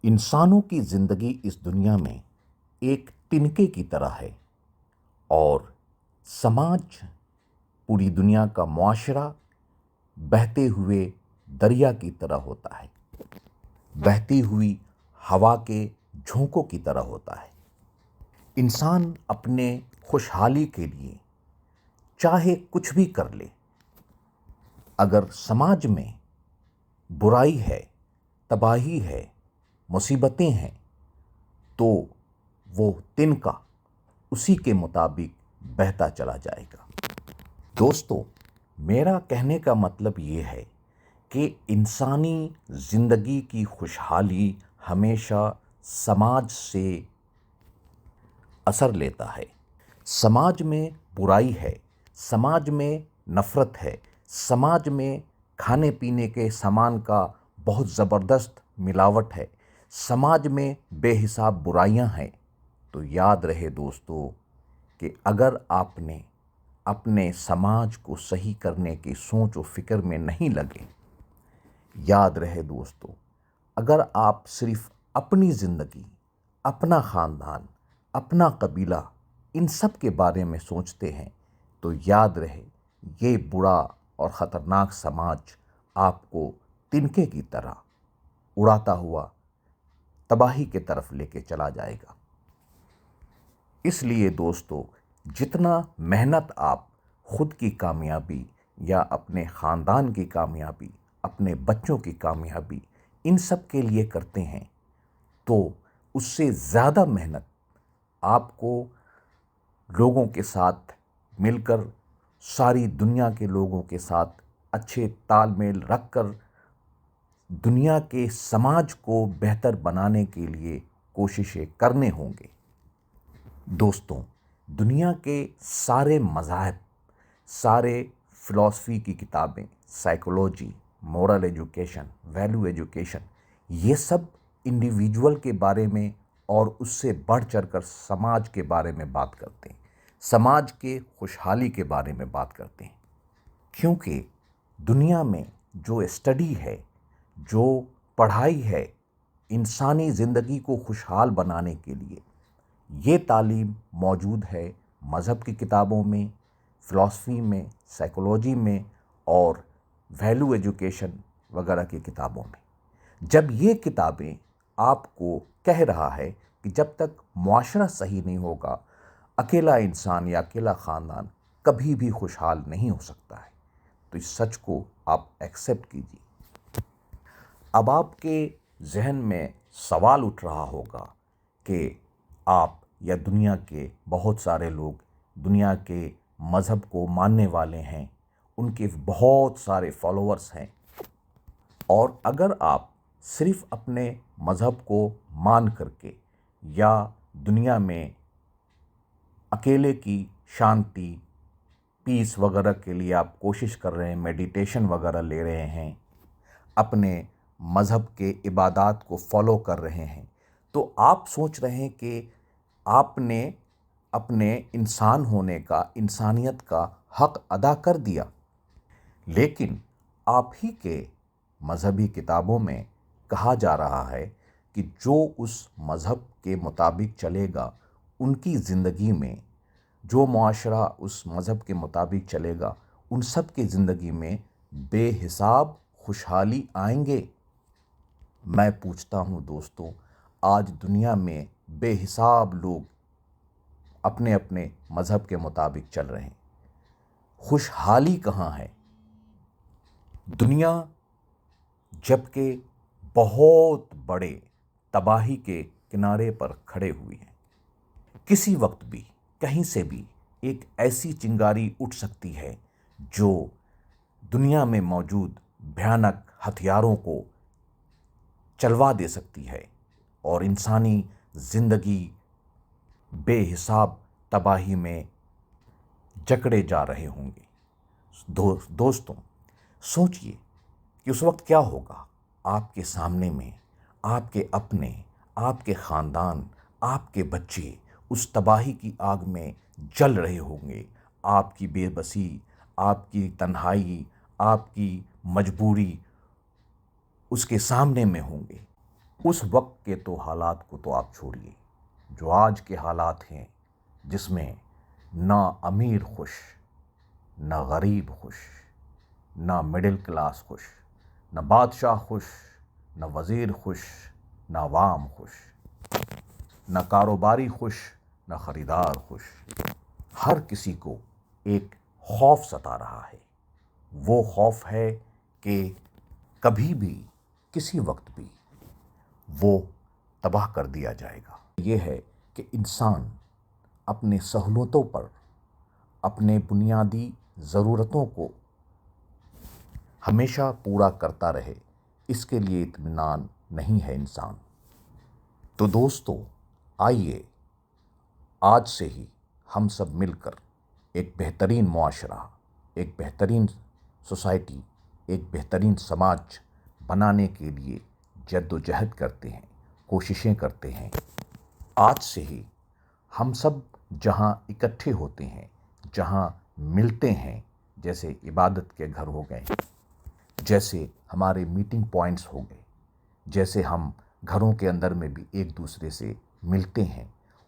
انسانوں کی زندگی اس دنیا میں ایک تنکے کی طرح ہے اور سماج پوری دنیا کا معاشرہ بہتے ہوئے دریا کی طرح ہوتا ہے، بہتی ہوئی ہوا کے جھونکوں کی طرح ہوتا ہے۔ انسان اپنے خوشحالی کے لیے چاہے کچھ بھی کر لے، اگر سماج میں برائی ہے، تباہی ہے، مصیبتیں ہیں تو وہ تنکا اسی کے مطابق بہتا چلا جائے گا۔ دوستو، میرا کہنے کا مطلب یہ ہے کہ انسانی زندگی کی خوشحالی ہمیشہ سماج سے اثر لیتا ہے۔ سماج میں برائی ہے، سماج میں نفرت ہے، سماج میں کھانے پینے کے سامان کا بہت زبردست ملاوٹ ہے، سماج میں بے حساب برائیاں ہیں، تو یاد رہے دوستو کہ اگر آپ نے اپنے سماج کو صحیح کرنے کی سوچ و فکر میں نہیں لگے، یاد رہے دوستو اگر آپ صرف اپنی زندگی، اپنا خاندان، اپنا قبیلہ ان سب کے بارے میں سوچتے ہیں تو یاد رہے یہ برا اور خطرناک سماج آپ کو تنکے کی طرح اڑاتا ہوا تباہی کی طرف لے کے چلا جائے گا۔ اس لیے دوستو جتنا محنت آپ خود کی کامیابی یا اپنے خاندان کی کامیابی، اپنے بچوں کی کامیابی ان سب کے لیے کرتے ہیں تو اس سے زیادہ محنت آپ کو لوگوں کے ساتھ مل کر، ساری دنیا کے لوگوں کے ساتھ اچھے تال میل رکھ کر دنیا کے سماج کو بہتر بنانے کے لیے کوششیں کرنے ہوں گے۔ دوستوں، دنیا کے سارے مذاہب، سارے فلسفی کی کتابیں، psychology, moral education, value education, یہ سب انڈیویجول کے بارے میں اور اس سے بڑھ چڑھ کر سماج کے بارے میں بات کرتے ہیں، سماج کے خوشحالی کے بارے میں بات کرتے ہیں، کیونکہ دنیا میں جو اسٹڈی ہے، جو پڑھائی ہے انسانی زندگی کو خوشحال بنانے کے لیے، یہ تعلیم موجود ہے مذہب کی کتابوں میں، فلسفی میں، سائیکولوجی میں اور ویلیو ایجوکیشن وغیرہ کی کتابوں میں۔ جب یہ کتابیں آپ کو کہہ رہا ہے کہ جب تک معاشرہ صحیح نہیں ہوگا، اکیلا انسان یا اکیلا خاندان کبھی بھی خوشحال نہیں ہو سکتا ہے، تو اس سچ کو آپ ایکسیپٹ کیجیے۔ اب آپ کے ذہن میں سوال اٹھ رہا ہوگا کہ آپ یا دنیا کے بہت سارے لوگ دنیا کے مذہب کو ماننے والے ہیں، ان کے بہت سارے فالوورز ہیں، اور اگر آپ صرف اپنے مذہب کو مان کر کے یا دنیا میں اکیلے کی شانتی، پیس وغیرہ کے لیے آپ کوشش کر رہے ہیں، میڈیٹیشن وغیرہ لے رہے ہیں، اپنے مذہب کے عبادات کو فالو کر رہے ہیں، تو آپ سوچ رہے ہیں کہ آپ نے اپنے انسان ہونے کا، انسانیت کا حق ادا کر دیا، لیکن آپ ہی کے مذہبی کتابوں میں کہا جا رہا ہے کہ جو اس مذہب کے مطابق چلے گا، ان کی زندگی میں جو معاشرہ اس مذہب کے مطابق چلے گا، ان سب کی زندگی میں بے حساب خوشحالی آئیں گے۔ میں پوچھتا ہوں دوستوں، آج دنیا میں بے حساب لوگ اپنے اپنے مذہب کے مطابق چل رہے ہیں، خوشحالی کہاں ہے؟ دنیا جبکہ بہت بڑے تباہی کے کنارے پر کھڑے ہوئی ہیں، کسی وقت بھی کہیں سے بھی ایک ایسی چنگاری اٹھ سکتی ہے جو دنیا میں موجود بھیانک ہتھیاروں کو چلوا دے سکتی ہے اور انسانی زندگی بے حساب تباہی میں جکڑے جا رہے ہوں گے۔ دوستوں، سوچئے کہ اس وقت کیا ہوگا۔ آپ کے سامنے میں آپ کے اپنے، آپ کے خاندان، آپ کے بچے اس تباہی کی آگ میں جل رہے ہوں گے، آپ کی بے بسی، آپ کی تنہائی، آپ کی مجبوری اس کے سامنے میں ہوں گے، اس وقت کے تو حالات کو تو آپ چھوڑیے، جو آج کے حالات ہیں، جس میں نہ امیر خوش، نہ غریب خوش، نہ مڈل کلاس خوش، نہ بادشاہ خوش، نہ وزیر خوش، نہ عوام خوش، نہ کاروباری خوش، نہ خریدار خوش۔ ہر کسی کو ایک خوف ستا رہا ہے۔ وہ خوف ہے کہ کبھی بھی، کسی وقت بھی وہ تباہ کر دیا جائے گا۔ یہ ہے کہ انسان اپنے سہولتوں پر، اپنے بنیادی ضرورتوں کو ہمیشہ پورا کرتا رہے، اس کے لیے اطمینان نہیں ہے انسان۔ تو دوستو، آئیے آج سے ہی ہم سب مل کر ایک بہترین معاشرہ، ایک بہترین سوسائٹی، ایک بہترین سماج بنانے کے لیے جد و جہد کرتے ہیں، کوششیں کرتے ہیں۔ آج سے ہی ہم سب جہاں اکٹھے ہوتے ہیں، جہاں ملتے ہیں، جیسے عبادت کے گھر ہو گئے، جیسے ہمارے میٹنگ پوائنٹس ہو گئے، جیسے ہم گھروں کے اندر میں بھی ایک دوسرے سے ملتے ہیں،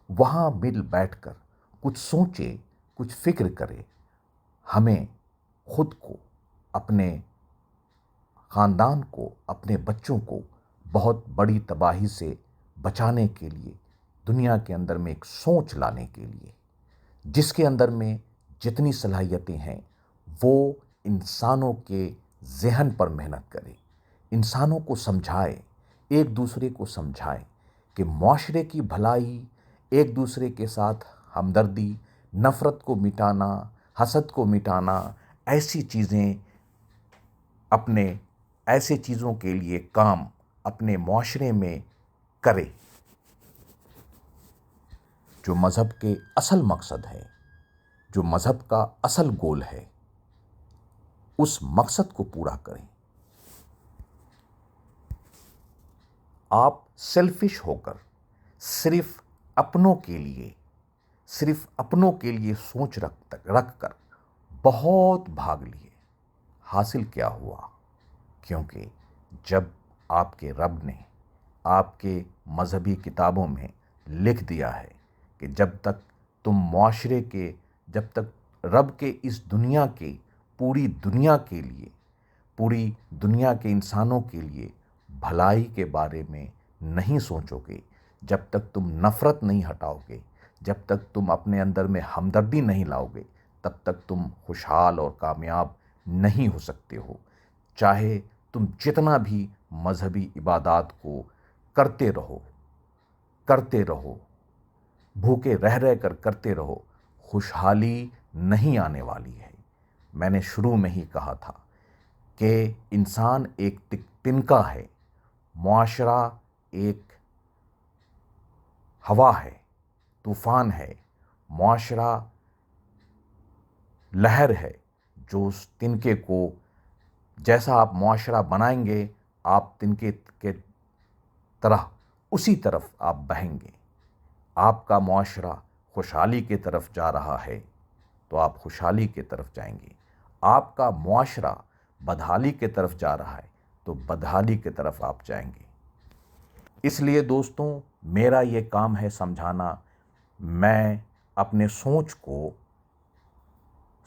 وہاں مل بیٹھ کر کچھ سوچے، کچھ فکر کرے۔ ہمیں خود کو، اپنے خاندان کو، اپنے بچوں کو بہت بڑی تباہی سے بچانے کے لیے، دنیا کے اندر میں ایک سوچ لانے کے لیے، جس کے اندر میں جتنی صلاحیتیں ہیں، وہ انسانوں کے ذہن پر محنت کرے، انسانوں کو سمجھائے، ایک دوسرے کو سمجھائے کہ معاشرے کی بھلائی، ایک دوسرے کے ساتھ ہمدردی، نفرت کو مٹانا، حسد کو مٹانا، ایسی چیزیں، اپنے ایسے چیزوں کے لیے کام اپنے معاشرے میں کرے۔ جو مذہب کے اصل مقصد ہے، جو مذہب کا اصل گول ہے، اس مقصد کو پورا کریں۔ آپ سیلفش ہو کر صرف اپنوں کے لیے سوچ رکھ کر بہت بھاگ لیے، حاصل کیا ہوا؟ کیونکہ جب آپ کے رب نے آپ کے مذہبی کتابوں میں لکھ دیا ہے کہ جب تک تم معاشرے کے، جب تک رب کے اس دنیا کے، پوری دنیا کے لیے، پوری دنیا کے انسانوں کے لیے بھلائی کے بارے میں نہیں سوچو گے، جب تک تم نفرت نہیں ہٹاؤ گے، جب تک تم اپنے اندر میں ہمدردی نہیں لاؤ گے، تب تک تم خوشحال اور کامیاب نہیں ہو سکتے ہو۔ چاہے تم جتنا بھی مذہبی عبادات کو کرتے رہو، بھوکے رہ کر کرتے رہو، خوشحالی نہیں آنے والی ہے۔ میں نے شروع میں ہی کہا تھا کہ انسان ایک تنکا ہے، معاشرہ ایک ہوا ہے، طوفان ہے، معاشرہ لہر ہے، جو اس تنکے کو، جیسا آپ معاشرہ بنائیں گے، آپ تنکے کے طرح اسی طرف آپ بہیں گے۔ آپ کا معاشرہ خوشحالی کی طرف جا رہا ہے تو آپ خوشحالی کی طرف جائیں گے۔ آپ کا معاشرہ بدحالی کی طرف جا رہا ہے تو بدحالی کی طرف آپ جائیں گے۔ اس لیے دوستوں، میرا یہ کام ہے سمجھانا۔ میں اپنے سوچ کو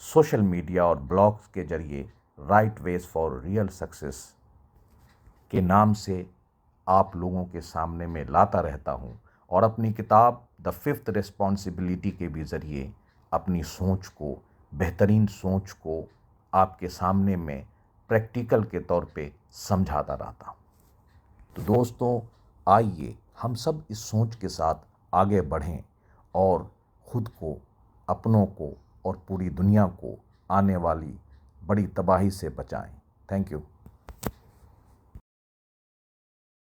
سوشل میڈیا اور بلاگز کے ذریعے right ways for real success کے نام سے آپ لوگوں کے سامنے میں لاتا رہتا ہوں، اور اپنی کتاب دا ففتھ ریسپانسبلٹی کے بھی ذریعے اپنی سوچ کو، بہترین سوچ کو آپ کے سامنے میں پریکٹیکل کے طور پہ سمجھاتا رہتا ہوں۔ تو دوستوں، آئیے ہم سب اس سوچ کے ساتھ آگے بڑھیں اور خود کو، اپنوں کو اور پوری دنیا کو آنے والی بڑی تباہی سے بچائیں۔ Thank you.